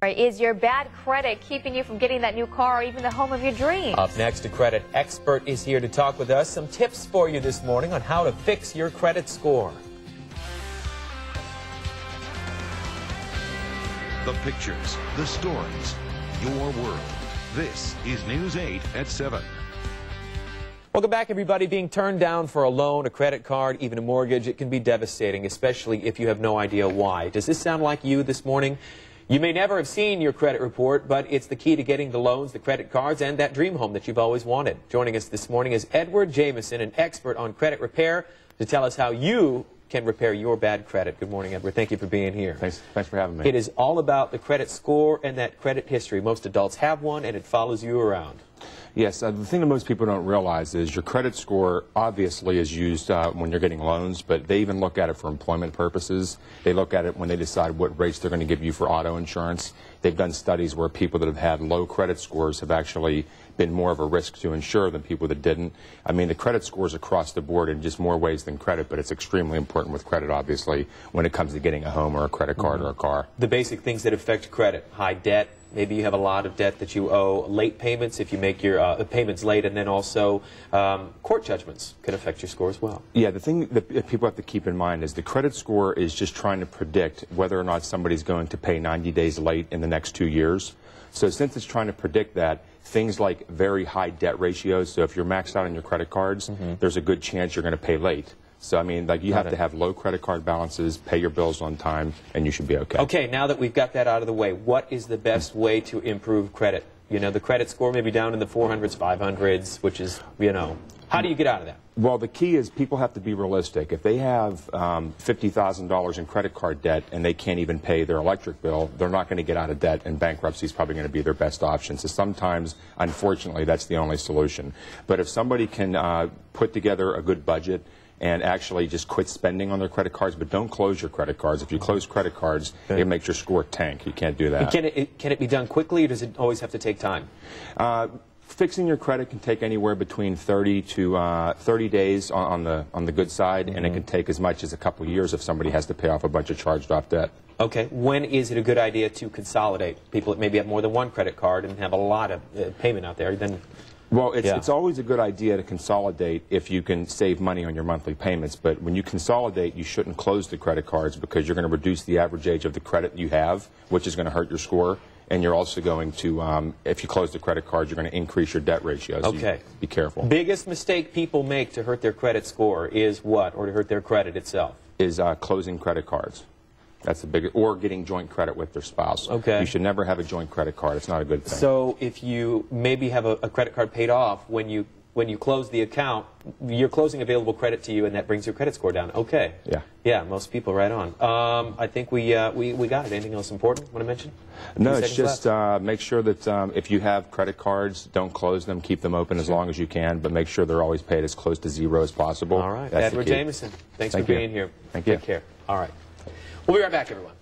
Is your bad credit keeping you from getting that new car or even the home of your dreams? Up next, a credit expert is here to talk with us. Some tips for you this morning on how to fix your credit score. The pictures, the stories, your world. This is News 8 at 7. Welcome back, everybody. Being turned down for a loan, a credit card, even a mortgage, it can be devastating, especially if you have no idea why. Does this sound like you this morning? You may never have seen your credit report, but it's the key to getting the loans, the credit cards, and that dream home that you've always wanted. Joining us this morning is Edward Jamison, an expert on credit repair, to tell us how you can repair your bad credit. Good morning, Edward. Thank you for being here. Thanks for having me. It is all about the credit score and that credit history. Most adults have one, and it follows you around. Yes, the thing that most people don't realize is your credit score obviously is used when you're getting loans, but they even look at it for employment purposes. They look at it when they decide what rates they're going to give you for auto insurance. They've done studies where people that have had low credit scores have actually been more of a risk to insure than people that didn't. I mean, the credit scores across the board in just more ways than credit, but it's extremely important with credit, obviously, when it comes to getting a home or a credit card or a car. The basic things that affect credit: high debt. Maybe you have a lot of debt that you owe, late payments if you make your payments late, and then also court judgments can affect your score as well. Yeah, the thing that people have to keep in mind is the credit score is just trying to predict whether or not somebody's going to pay 90 days late in the next 2 years. So since it's trying to predict that, things like very high debt ratios, so if you're maxed out on your credit cards, there's a good chance you're going to pay late. So, I mean, like, you have to have low credit card balances, pay your bills on time, and you should be okay. Okay, now that we've got that out of the way, what is the best way to improve credit? You know, the credit score may be down in the 400s, 500s, which is, you know, how do you get out of that? Well, the key is people have to be realistic. If they have $50,000 in credit card debt and they can't even pay their electric bill, they're not going to get out of debt, and bankruptcy is probably going to be their best option. So sometimes, unfortunately, that's the only solution. But if somebody can put together a good budget and actually just quit spending on their credit cards, but don't close your credit cards. If you close credit cards, it makes your score tank. You can't do that. And can it be done quickly, or does it always have to take time? Fixing your credit can take anywhere between 30 to 30 days on the good side, and it can take as much as a couple of years if somebody has to pay off a bunch of charged-off debt. Okay. When is it a good idea to consolidate? People that maybe have more than one credit card and have a lot of payment out there, then... Well, it's always a good idea to consolidate if you can save money on your monthly payments. But when you consolidate, you shouldn't close the credit cards, because you're going to reduce the average age of the credit you have, which is going to hurt your score. And you're also going to, if you close the credit cards, you're going to increase your debt ratios. Okay. So be careful. Biggest mistake people make to hurt their credit score is what, or to hurt their credit itself? Is closing credit cards. That's the biggest, or getting joint credit with their spouse. Okay. You should never have a joint credit card. It's not a good thing. So if you maybe have a credit card paid off, when you close the account, you're closing available credit to you, and that brings your credit score down. Okay. Yeah. Yeah, most people right on. I think we got it. Anything else important want to mention? No, it's just make sure that if you have credit cards, don't close them. Keep them open as long as you can, but make sure they're always paid as close to zero as possible. All right. That's Edward Jamison, thanks for being here. Thank you. Take care. All right. We'll be right back, everyone.